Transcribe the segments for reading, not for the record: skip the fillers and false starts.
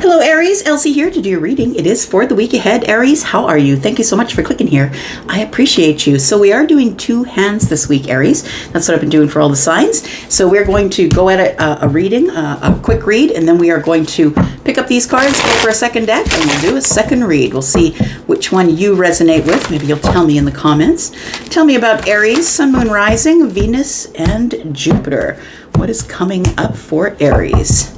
Hello Aries, Elsie here to do your reading. It is for the week ahead. Aries, how are you? Thank you so much for clicking here. I appreciate you. So we are doing two hands this week, Aries. That's what I've been doing for all the signs. So we're going to go at a reading, a quick read, and then we are going to pick up these cards, go for a second deck, and we'll do a second read. We'll see which one you resonate with. Maybe you'll tell me in the comments. Tell me about Aries, Sun, Moon, Rising, Venus, and Jupiter. What is coming up for Aries?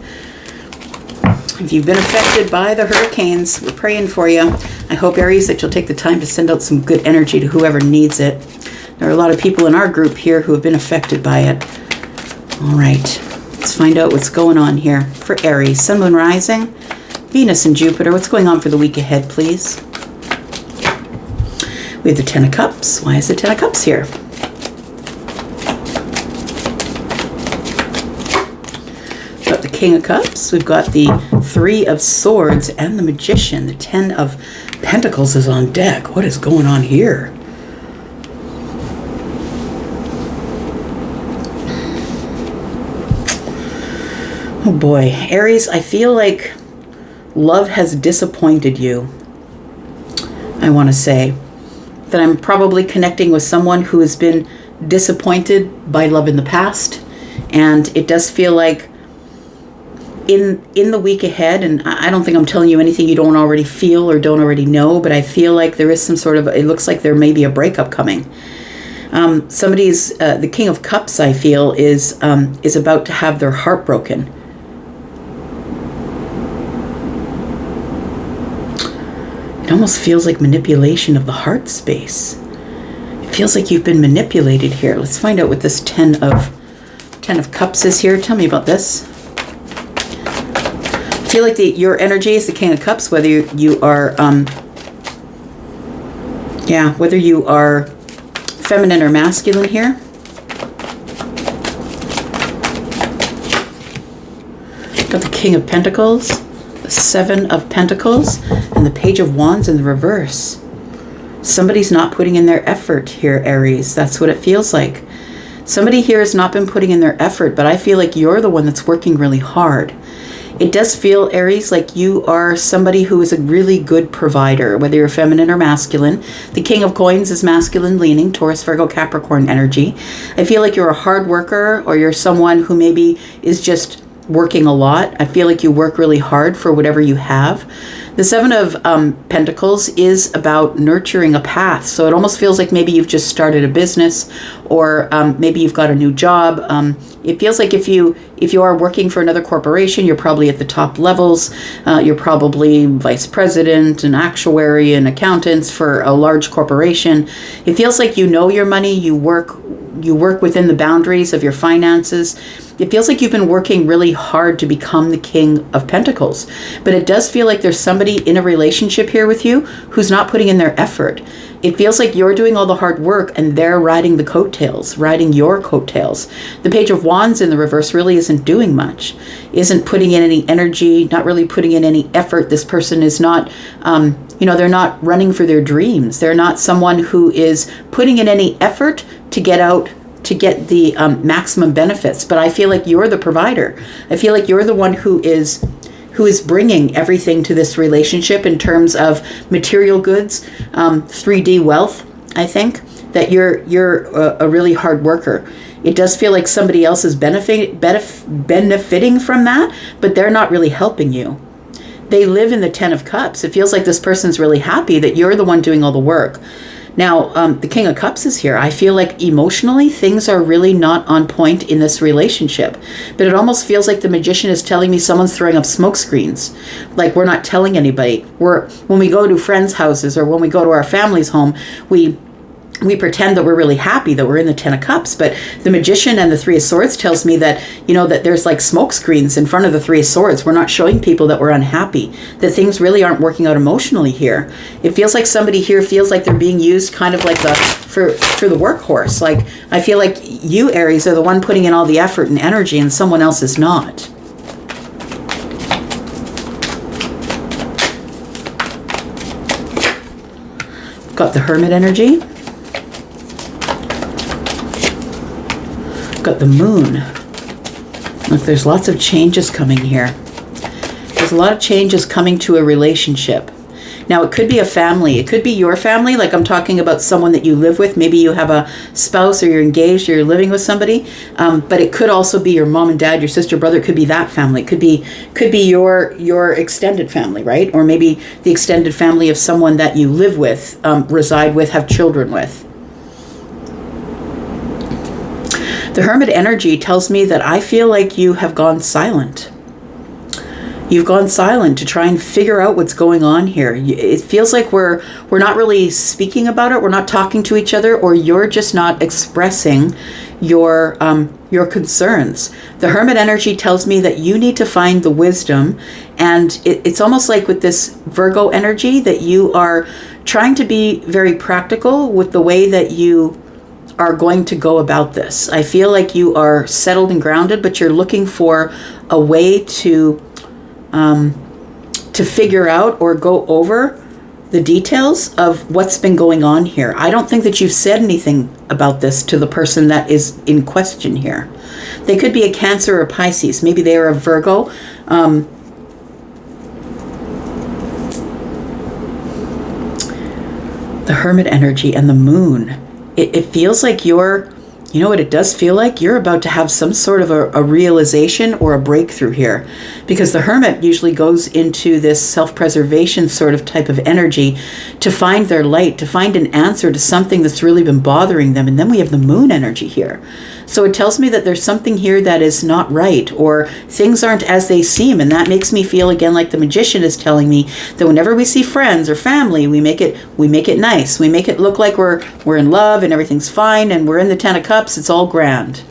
If you've been affected by the hurricanes, we're praying for you. I hope, Aries, that you'll take the time to send out some good energy to whoever needs it. There are a lot of people in our group here who have been affected by it. All right, let's find out what's going on here for Aries. Sun, Moon, Rising, Venus, and Jupiter. What's going on for the week ahead, please? We have the Ten of Cups. Why is the Ten of Cups here? The King of Cups, we've got the Three of Swords and the Magician. The Ten of Pentacles is on deck. What is going on here? Oh boy, Aries, I feel like love has disappointed you. I want to say that I'm probably connecting with someone who has been disappointed by love in the past, and it does feel like in the week ahead, and I don't think I'm telling you anything you don't already feel or don't already know, but I feel like there is some sort of, it looks like there may be a breakup coming. Somebody's, the King of Cups, I feel, is about to have their heart broken. It almost feels like manipulation of the heart space. It feels like you've been manipulated here. Let's find out what this Ten of Cups is here. Tell me about this. I feel like your energy is the King of Cups, whether you are, whether you are feminine or masculine here. Got the King of Pentacles, the Seven of Pentacles, and the Page of Wands in the reverse. Somebody's not putting in their effort here, Aries. That's what it feels like. Somebody here has not been putting in their effort, but I feel like you're the one that's working really hard. It does feel, Aries, like you are somebody who is a really good provider, whether you're feminine or masculine. The King of Coins is masculine leaning, Taurus, Virgo, Capricorn energy. I feel like you're a hard worker, or you're someone who maybe is just working a lot. I feel like you work really hard for whatever you have. The Seven of Pentacles is about nurturing a path. So it almost feels like maybe you've just started a business, or maybe you've got a new job. It feels like if you are working for another corporation, you're probably at the top levels. You're probably vice president, an actuary, and accountants for a large corporation. It feels like you know your money. You work within the boundaries of your finances. It feels like you've been working really hard to become the King of Pentacles. But it does feel like there's somebody in a relationship here with you who's not putting in their effort. It feels like you're doing all the hard work and they're riding the coattails, riding your coattails. The Page of Wands in the reverse really isn't doing much, isn't putting in any energy, not really putting in any effort. This person is not, they're not running for their dreams. They're not someone who is putting in any effort to get out, to get the maximum benefits. But I feel like you're the provider. I feel like you're the one who is bringing everything to this relationship in terms of material goods, 3D wealth. I think that you're a really hard worker. It does feel like somebody else is benefiting from that, but they're not really helping you. They live in the Ten of Cups. It feels like this person's really happy that you're the one doing all the work. Now, the King of Cups is here. I feel like emotionally, things are really not on point in this relationship. But it almost feels like the Magician is telling me someone's throwing up smoke screens. Like we're not telling anybody. When we go to friends' houses or when we go to our family's home, we pretend that we're really happy that we're in the Ten of Cups, but the Magician and the Three of Swords tells me that, that there's like smoke screens in front of the Three of Swords. We're not showing people that we're unhappy, that things really aren't working out emotionally here. It feels like somebody here feels like they're being used kind of like for the workhorse. Like, I feel like you, Aries, are the one putting in all the effort and energy and someone else is not. Got the Hermit energy. Got the Moon. Look, there's lots of changes coming here. There's a lot of changes coming to a relationship. Now, it could be a family. It could be your family. Like I'm talking about someone that you live with. Maybe you have a spouse or you're engaged or you're living with somebody. But it could also be your mom and dad, your sister, brother. It could be that family. It could be your extended family, right? Or maybe the extended family of someone that you live with, reside with, have children with. The Hermit energy tells me that I feel like you have gone silent. You've gone silent to try and figure out what's going on here. It feels like we're not really speaking about it. We're not talking to each other, or you're just not expressing your concerns. The Hermit energy tells me that you need to find the wisdom, and it's almost like with this Virgo energy that you are trying to be very practical with the way that you are going to go about this. I feel like you are settled and grounded, but you're looking for a way to figure out or go over the details of what's been going on here. I don't think that you've said anything about this to the person that is in question here. They could be a Cancer or Pisces. Maybe they are a Virgo. The Hermit energy and the Moon. It feels like you know what it does feel like? You're about to have some sort of a realization or a breakthrough here, because the Hermit usually goes into this self-preservation sort of type of energy to find their light, to find an answer to something that's really been bothering them. And then we have the Moon energy here. So it tells me that there's something here that is not right, or things aren't as they seem. And that makes me feel again like the Magician is telling me that whenever we see friends or family, we make it nice. We make it look like we're in love and everything's fine, and we're in the Ten of Cups. It's all grand.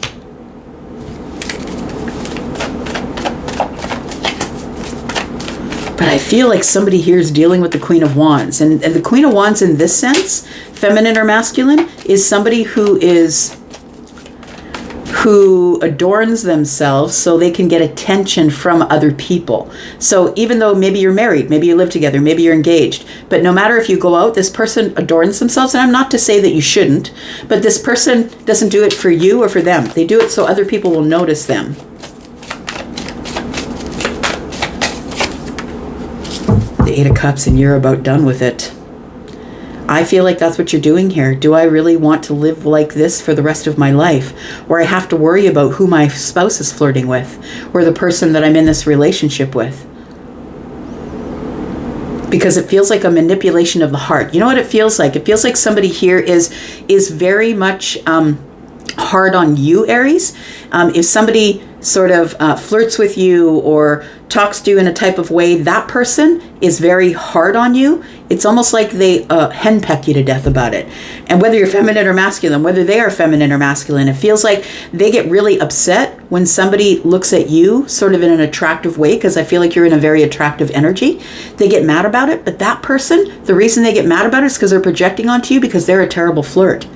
But I feel like somebody here is dealing with the Queen of Wands. And the Queen of Wands in this sense, feminine or masculine, is somebody who adorns themselves so they can get attention from other people. So even though maybe you're married, maybe you live together, maybe you're engaged, but no matter if you go out, this person adorns themselves. And I'm not to say that you shouldn't, but this person doesn't do it for you or for them. They do it so other people will notice them. The Eight of Cups, and you're about done with it. I feel like that's what you're doing here. Do I really want to live like this for the rest of my life, where I have to worry about who my spouse is flirting with, or the person that I'm in this relationship with? Because it feels like a manipulation of the heart. You know what it feels like? It feels like somebody here is very much hard on you, Aries. If somebody sort of flirts with you or talks to you in a type of way, that person is very hard on you. It's almost like they henpeck you to death about it. And whether you're feminine or masculine, whether they are feminine or masculine, it feels like they get really upset when somebody looks at you sort of in an attractive way, because I feel like you're in a very attractive energy. They get mad about it, but that person, the reason they get mad about it is because they're projecting onto you, because they're a terrible flirt.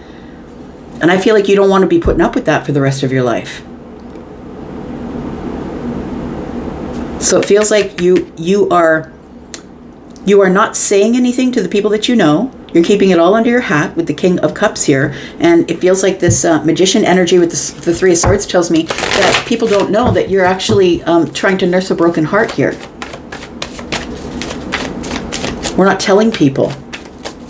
And I feel like you don't want to be putting up with that for the rest of your life. So it feels like you are not saying anything to the people that you know. You're keeping it all under your hat with the King of Cups here. And it feels like this Magician energy with the Three of Swords tells me that people don't know that you're actually trying to nurse a broken heart here. We're not telling people.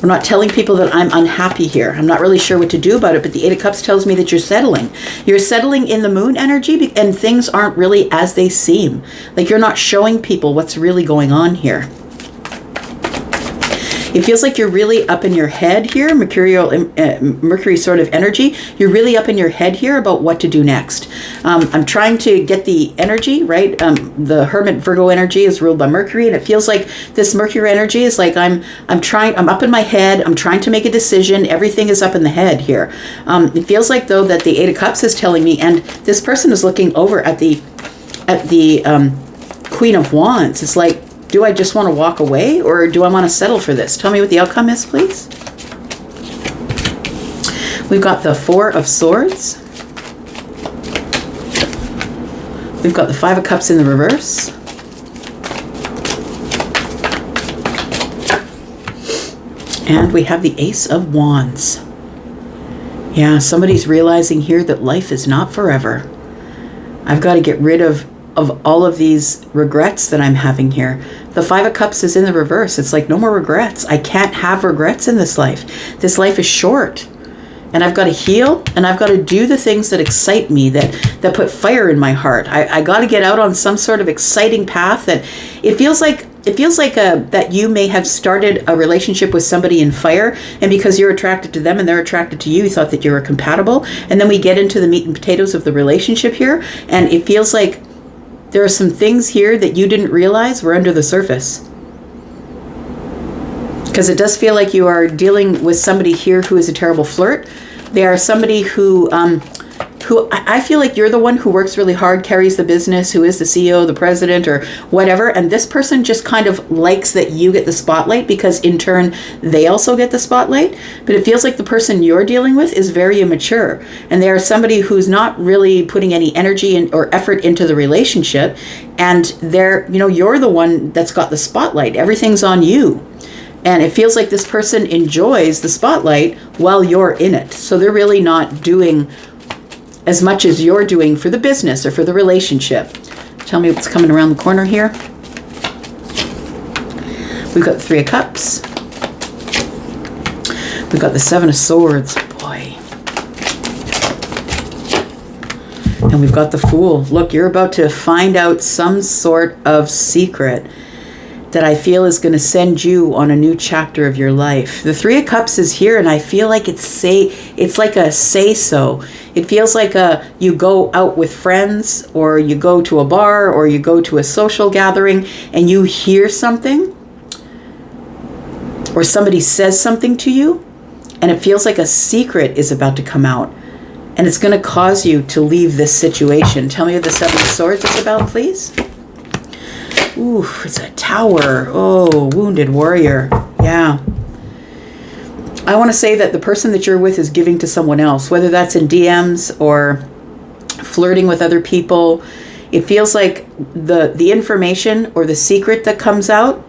We're not telling people that I'm unhappy here. I'm not really sure what to do about it, but the Eight of Cups tells me that you're settling. You're settling in the Moon energy, and things aren't really as they seem. Like you're not showing people what's really going on here. It feels like you're really up in your head here, Mercury sort of energy. You're really up in your head here about what to do next. I'm trying to get the energy, right? The Hermit Virgo energy is ruled by Mercury, and it feels like this Mercury energy is like I'm up in my head. I'm trying to make a decision. Everything is up in the head here. It feels like though that the Eight of Cups is telling me, and this person is looking over at the Queen of Wands. It's like, do I just want to walk away, or do I want to settle for this? Tell me what the outcome is, please. We've got the Four of Swords. We've got the Five of Cups in the reverse. And we have the Ace of Wands. Yeah, somebody's realizing here that life is not forever. I've got to get rid of of all of these regrets that I'm having here. The Five of Cups is in the reverse. It's like, no more regrets. I can't have regrets in this life. This life is short. And I've got to heal, and I've got to do the things that excite me, that put fire in my heart. I got to get out on some sort of exciting path. That it feels like that you may have started a relationship with somebody in fire, and because you're attracted to them and they're attracted to you, you thought that you were compatible. And then we get into the meat and potatoes of the relationship here, and it feels like there are some things here that you didn't realize were under the surface. Because it does feel like you are dealing with somebody here who is a terrible flirt. They are somebody who I feel like you're the one who works really hard, carries the business, who is the CEO, the president, or whatever. And this person just kind of likes that you get the spotlight, because in turn, they also get the spotlight. But it feels like the person you're dealing with is very immature. And they are somebody who's not really putting any energy or effort into the relationship. And you're the one that's got the spotlight. Everything's on you. And it feels like this person enjoys the spotlight while you're in it. So they're really not doing as much as you're doing for the business or for the relationship. Tell me what's coming around the corner here. We've got the Three of Cups. We've got the Seven of Swords. Boy. And we've got the Fool. Look, you're about to find out some sort of secret that I feel is going to send you on a new chapter of your life. The Three of Cups is here, and I feel like it's like a say-so. It feels like you go out with friends, or you go to a bar, or you go to a social gathering, and you hear something, or somebody says something to you, and it feels like a secret is about to come out, and it's going to cause you to leave this situation. Tell me what the Seven of Swords is about, please. Ooh, it's a Tower. Oh, wounded warrior. Yeah. I want to say that the person that you're with is giving to someone else, whether that's in DMs or flirting with other people. It feels like the information or the secret that comes out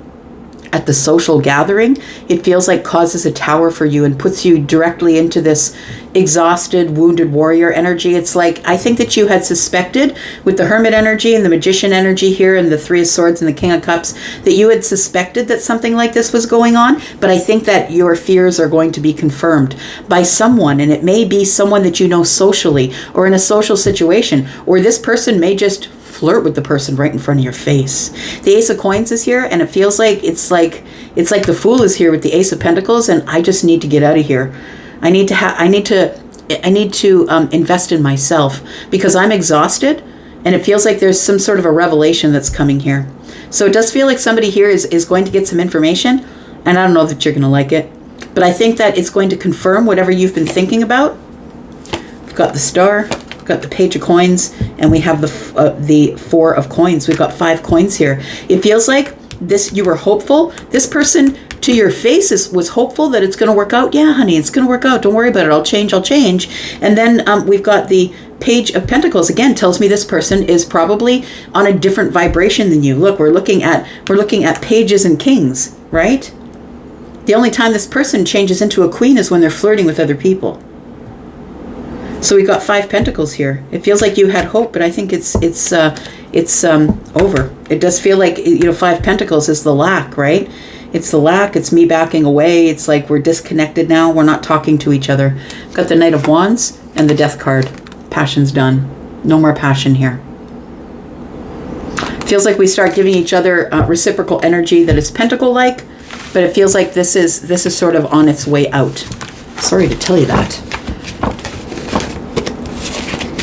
at the social gathering, it feels like causes a tower for you and puts you directly into this exhausted, wounded warrior energy. It's like, I think that you had suspected with the Hermit energy and the Magician energy here and the Three of Swords and the King of Cups, that you had suspected that something like this was going on. But I think that your fears are going to be confirmed by someone, and it may be someone that you know socially or in a social situation, or this person may just flirt with the person right in front of your face. The Ace of Coins is here, and it feels like it's like the Fool is here with the Ace of Pentacles, and I just need to get out of here. I need to invest in myself, because I'm exhausted, and it feels like there's some sort of a revelation that's coming here. So it does feel like somebody here is going to get some information, and I don't know that you're going to like it, but I think that it's going to confirm whatever you've been thinking about. We've got the Star, got the Page of Coins, and we have the Four of Coins. We've got 5 coins here. It feels like you were hopeful. This person to your face was hopeful that it's going to work out. Yeah, honey, it's going to work out. Don't worry about it. I'll change. And then we've got the Page of Pentacles. Again, tells me this person is probably on a different vibration than you. Look, we're looking at pages and kings, right? The only time this person changes into a queen is when they're flirting with other people. So we got 5 Pentacles here. It feels like you had hope, but I think it's over. It does feel like, 5 Pentacles is the lack, right? It's the lack. It's me backing away. It's like we're disconnected now. We're not talking to each other. Got the Knight of Wands and the Death card. Passion's done. No more passion here. Feels like we start giving each other reciprocal energy that is Pentacle-like, but it feels like this is sort of on its way out. Sorry to tell you that.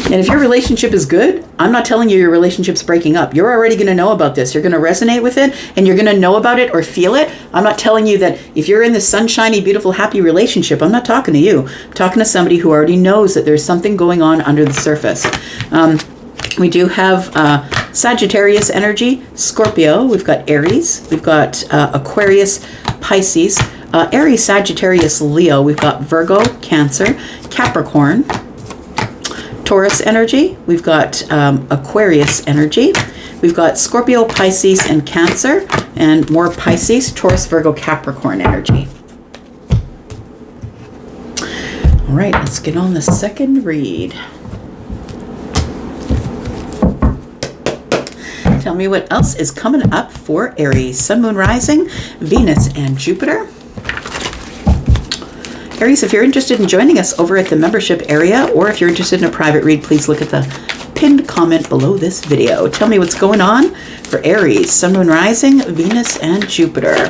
And if your relationship is good, I'm not telling you your relationship's breaking up. You're already going to know about this. You're going to resonate with it, and you're going to know about it or feel it. I'm not telling you that if you're in this sunshiny, beautiful, happy relationship, I'm not talking to you. I'm talking to somebody who already knows that there's something going on under the surface. We do have Sagittarius energy, Scorpio. We've got Aries. We've got Aquarius, Pisces. Aries, Sagittarius, Leo. We've got Virgo, Cancer, Capricorn, Taurus energy. We've got Aquarius energy. We've got Scorpio, Pisces, and Cancer, and more Pisces, Taurus, Virgo, Capricorn energy. All right, let's get on the second read. Tell me what else is coming up for Aries. Sun, Moon, Rising, Venus, and Jupiter. Aries, if you're interested in joining us over at the membership area, or if you're interested in a private read, please look at the pinned comment below this video. Tell me what's going on for Aries. Sun, Moon, Rising, Venus, and Jupiter.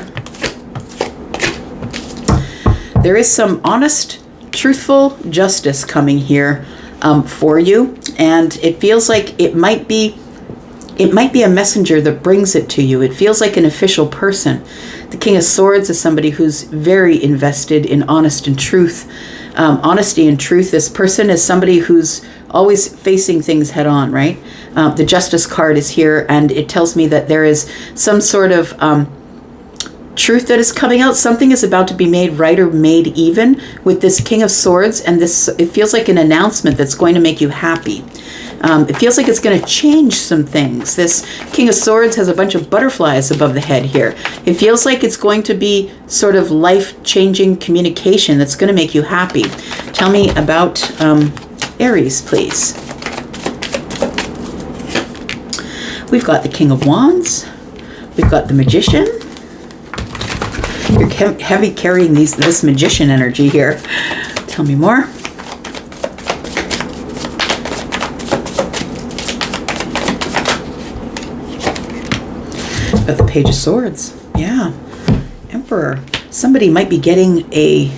There is some honest, truthful justice coming here for you, and it feels like it might be a messenger that brings it to you. It feels like an official person. The King of Swords is somebody who's very invested in honesty and truth. This person is somebody who's always facing things head on, right? The Justice card is here, and it tells me that there is some sort of truth that is coming out. Something is about to be made right or made even with this King of Swords, and it feels like an announcement that's going to make you happy. It feels like it's going to change some things. This King of Swords has a bunch of butterflies above the head here. It feels like it's going to be sort of life-changing communication that's going to make you happy. Tell me about Aries, please. We've got the King of Wands. We've got the Magician. You're heavy carrying this Magician energy here. Tell me more. Got the Page of Swords. Yeah. Emperor. Somebody might be getting a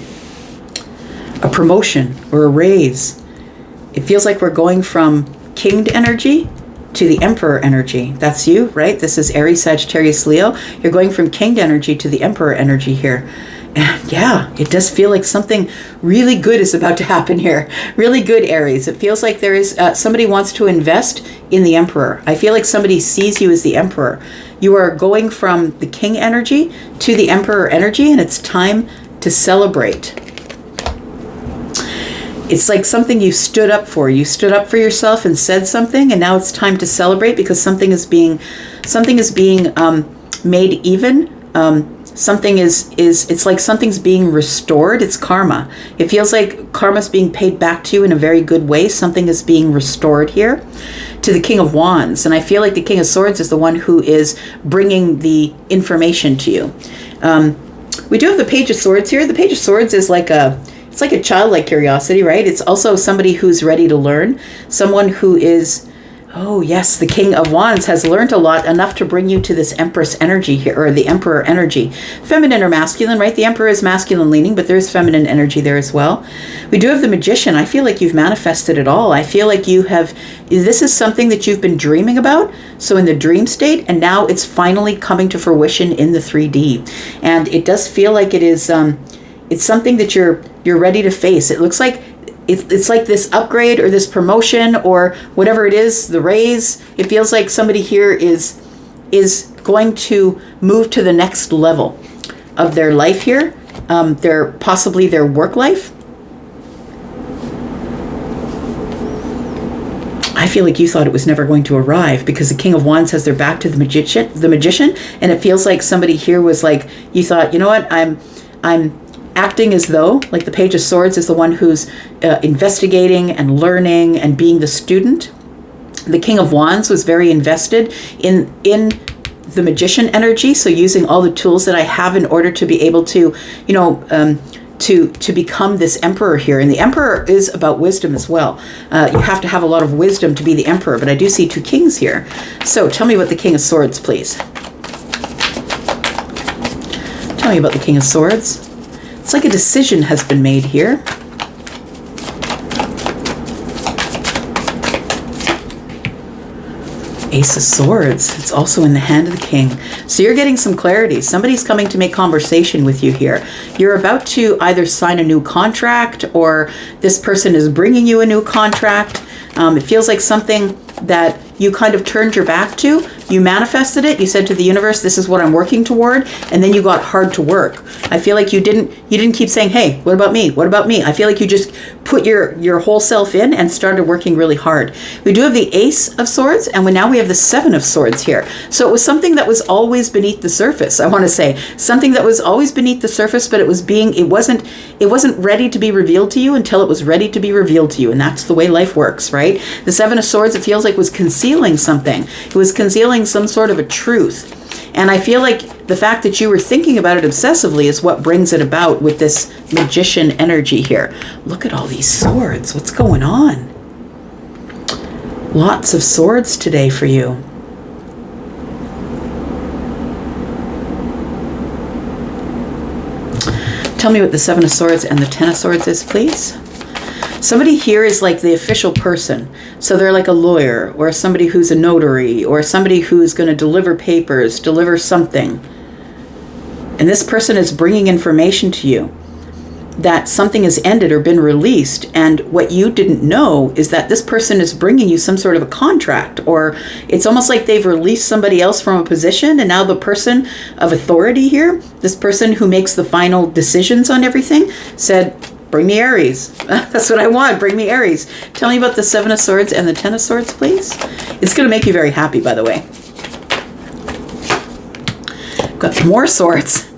promotion or a raise. It feels like we're going from Kinged energy to the Emperor energy. That's you, right? This is Aries, Sagittarius, Leo. You're going from Kinged energy to the Emperor energy here. And yeah, it does feel like something really good is about to happen here. Really good, Aries. It feels like there is somebody wants to invest in the Emperor. I feel like somebody sees you as the Emperor. You are going from the King energy to the Emperor energy, and it's time to celebrate. It's like something you stood up for. You stood up for yourself and said something, and now it's time to celebrate because something is being made even. It's like something's being restored. It's karma. It feels like karma's being paid back to you in a very good way. Something is being restored here to the King of Wands. And I feel like the King of Swords is the one who is bringing the information to you. We do have the Page of Swords here. The Page of Swords is like it's like a childlike curiosity, right? It's also somebody who's ready to learn. Someone who is, oh yes, the King of Wands has learned a lot, enough to bring you to this Empress energy here, or the Emperor energy. Feminine or masculine, right? The Emperor is masculine leaning, but there is feminine energy there as well. We do have the Magician. I feel like you've manifested it all. I feel like this is something that you've been dreaming about, so in the dream state, and now it's finally coming to fruition in the 3D. And it does feel like it is, it's something that you're ready to face. It looks like it's like this upgrade or this promotion or whatever it is, the raise. It feels like somebody here is going to move to the next level of their life here, possibly their work life. I feel like you thought it was never going to arrive because the King of Wands has their back to the magician, and it feels like somebody here was like, you thought, you know what, I'm acting as though, like the Page of Swords is the one who's investigating and learning and being the student. The King of Wands was very invested in the Magician energy, so using all the tools that I have in order to be able to, to become this Emperor here. And the Emperor is about wisdom as well. You have to have a lot of wisdom to be the Emperor, but I do see two kings here. So tell me about the King of Swords, please. Tell me about the King of Swords. It's like a decision has been made here. Ace of Swords. It's also in the hand of the King. So you're getting some clarity. Somebody's coming to make conversation with you here. You're about to either sign a new contract, or this person is bringing you a new contract. It feels like something that you kind of turned your back to. You manifested it. You said to the universe, this is what I'm working toward. And then you got hard to work. I feel like you didn't keep saying, hey, what about me? What about me? I feel like you just put your whole self in and started working really hard. We do have the Ace of Swords, and now we have the Seven of Swords here. So it was something that was always beneath the surface. I want to say something that was always beneath the surface, but it wasn't ready to be revealed to you until it was ready to be revealed to you. And that's the way life works, right? The Seven of Swords, it feels like, was concealing something. It was concealing feeling some sort of a truth. And I feel like the fact that you were thinking about it obsessively is what brings it about with this magician energy here. Look at all these swords. What's going on? Lots of swords today for you. Tell me what the Seven of Swords and the Ten of Swords is, please. Somebody here is like the official person. So they're like a lawyer or somebody who's a notary or somebody who's going to deliver papers, deliver something. And this person is bringing information to you that something has ended or been released. And what you didn't know is that this person is bringing you some sort of a contract, or it's almost like they've released somebody else from a position. And now the person of authority here, this person who makes the final decisions on everything, said, bring me Aries. That's what I want. Bring me Aries. Tell me about the Seven of Swords and the Ten of Swords, please. It's going to make you very happy, by the way. Got more swords.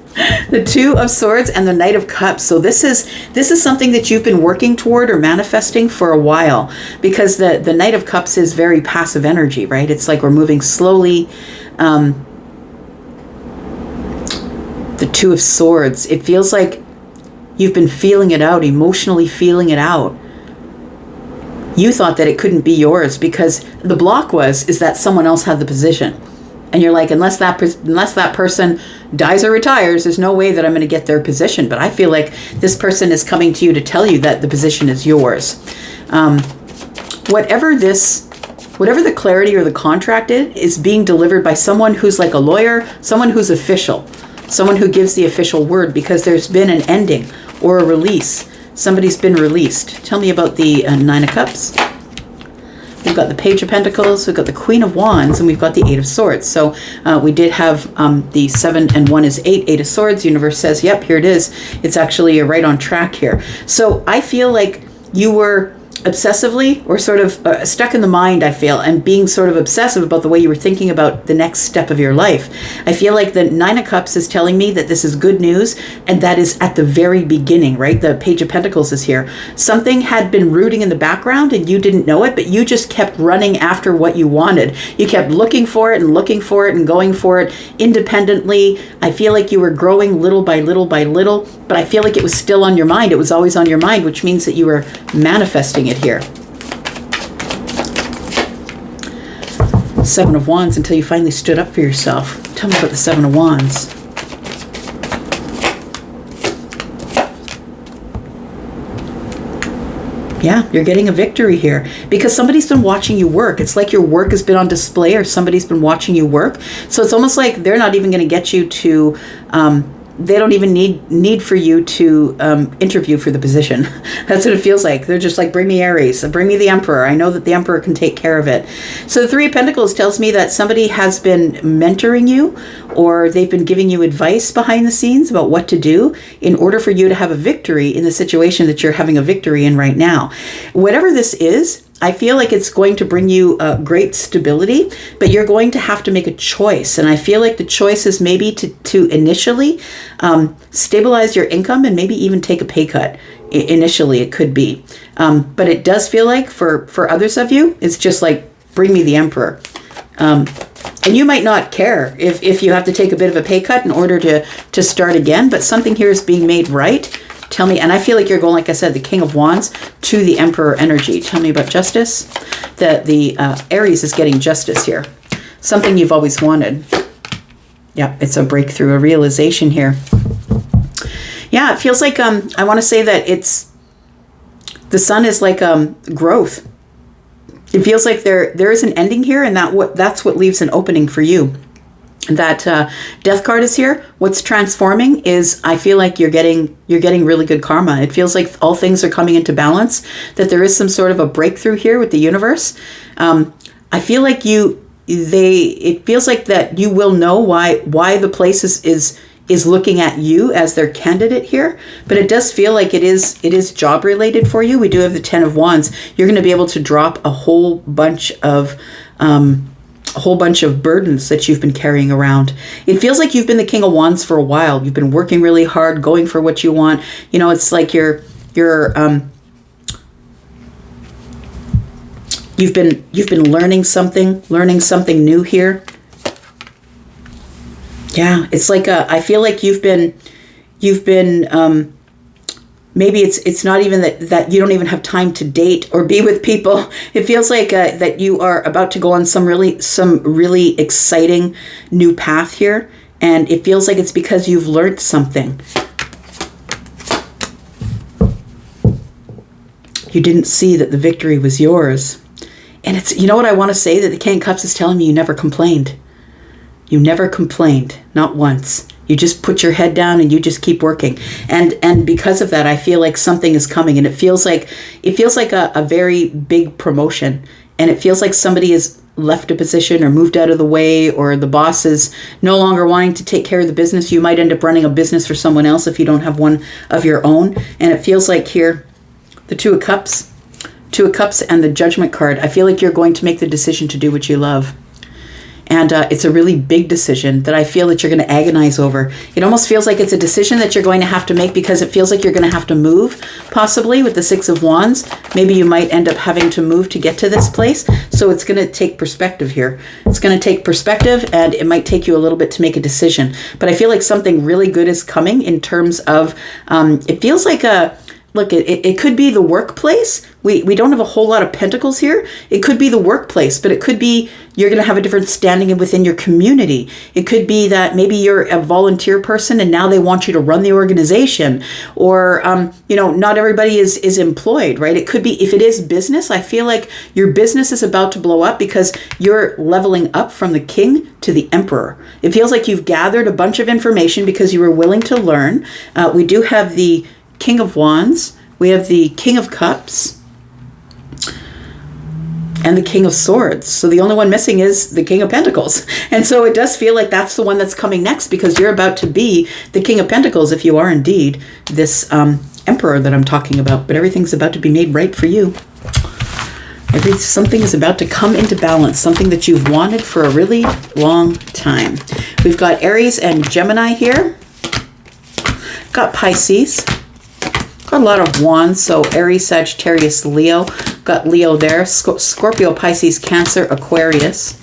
The Two of Swords and the Knight of Cups. So this is something that you've been working toward or manifesting for a while, because the Knight of Cups is very passive energy, right? It's like we're moving slowly. The Two of Swords. It feels like you've been feeling it out, emotionally feeling it out. You thought that it couldn't be yours because the block is that someone else had the position. And you're like, unless that person dies or retires, there's no way that I'm going to get their position. But I feel like this person is coming to you to tell you that the position is yours. Whatever the clarity or the contract is being delivered by someone who's like a lawyer, someone who's official, someone who gives the official word, because there's been an ending or a release. Somebody's been released. Tell me about the Nine of Cups. We've got the Page of Pentacles, we've got the Queen of Wands, and we've got the Eight of Swords. So we did have the 7 and 1 is 8, Eight of Swords. Universe says, yep, here it is. It's actually right on track here. So I feel like you were obsessively or sort of stuck in the mind, I feel, and being sort of obsessive about the way you were thinking about the next step of your life. I feel like the Nine of Cups is telling me that this is good news, and that is at the very beginning, right? The Page of Pentacles is here. Something had been rooting in the background and you didn't know it, but you just kept running after what you wanted. You kept looking for it and looking for it and going for it independently. I feel like you were growing little by little by little, but I feel like it was still on your mind. It was always on your mind, which means that you were manifesting it here. Seven of Wands, until you finally stood up for yourself. Tell me about the Seven of Wands. Yeah, you're getting a victory here because somebody's been watching you work. It's like your work has been on display, or somebody's been watching you work. So it's almost like they're not even going to get you to they don't even need for you to interview for the position. That's what it feels like. They're just like, bring me Aries, bring me the Emperor. I know that the Emperor can take care of it. So the Three of Pentacles tells me that somebody has been mentoring you, or they've been giving you advice behind the scenes about what to do in order for you to have a victory in the situation that you're having a victory in right now. Whatever this is, I feel like it's going to bring you great stability, but you're going to have to make a choice. And I feel like the choice is maybe to initially stabilize your income and maybe even take a pay cut. Initially, it could be. But it does feel like for others of you, it's just like, bring me the Emperor. And you might not care if you have to take a bit of a pay cut in order to start again, but something here is being made right. Tell me, and I feel like you're going, like I said, the King of Wands to the Emperor energy. Tell me about justice. The Aries is getting justice here. Something you've always wanted. Yeah, it's a breakthrough, a realization here. Yeah, it feels like, I want to say that the sun is like growth. It feels like there is an ending here, and that's what leaves an opening for you. That Death card is here. What's transforming is, I feel like you're getting really good karma. It feels like all things are coming into balance, that there is some sort of a breakthrough here with the universe. I feel like it feels like that you will know why the place is looking at you as their candidate here, but it does feel like it is job related for you. We do have the 10 of Wands. You're going to be able to drop a whole bunch of burdens that you've been carrying around. It feels like you've been the King of Wands for a while. You've been working really hard, going for what you want. You know, it's like you've been learning something new here. Yeah, it's like I feel like you've been maybe it's not even that you don't even have time to date or be with people. It feels like that you are about to go on some really exciting new path here, and it feels like it's because you've learned something. You didn't see that the victory was yours. And it's, you know what I want to say, that the King of Cups is telling me you never complained. You never complained, not once. You just put your head down and you just keep working. And because of that, I feel like something is coming, and it feels like a very big promotion. And it feels like somebody has left a position or moved out of the way, or the boss is no longer wanting to take care of the business. You might end up running a business for someone else if you don't have one of your own. And it feels like here, the Two of Cups and the Judgment card, I feel like you're going to make the decision to do what you love. And it's a really big decision that I feel that you're going to agonize over. It almost feels like it's a decision that you're going to have to make, because it feels like you're going to have to move, possibly with the Six of Wands. Maybe you might end up having to move to get to this place. So it's going to take perspective here. It's going to take perspective, and it might take you a little bit to make a decision. But I feel like something really good is coming in terms of, it feels like look, it could be the workplace. We don't have a whole lot of pentacles here. It could be the workplace, but it could be you're going to have a different standing within your community. It could be that maybe you're a volunteer person and now they want you to run the organization, or, not everybody is employed, right? It could be, if it is business, I feel like your business is about to blow up because you're leveling up from the King to the Emperor. It feels like you've gathered a bunch of information because you were willing to learn. We do have the King of Wands, we have the King of Cups, and the King of Swords. So the only one missing is the King of Pentacles. And so it does feel like that's the one that's coming next, because you're about to be the King of Pentacles if you are indeed this Emperor that I'm talking about. But everything's about to be made right for you. Something is about to come into balance, something that you've wanted for a really long time. We've got Aries and Gemini here. Got Pisces. Got a lot of wands, so Aries, Sagittarius, Leo. Got Leo there. Scorpio, Pisces, Cancer, Aquarius.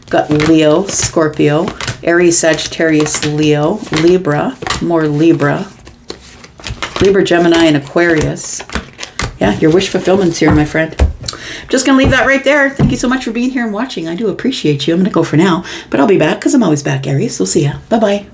Got Leo, Scorpio, Aries, Sagittarius, Leo, Libra, more Libra. Libra, Gemini, and Aquarius. Yeah, your wish fulfillment's here, my friend. I'm just going to leave that right there. Thank you so much for being here and watching. I do appreciate you. I'm going to go for now, but I'll be back because I'm always back, Aries. We'll see ya. Bye-bye.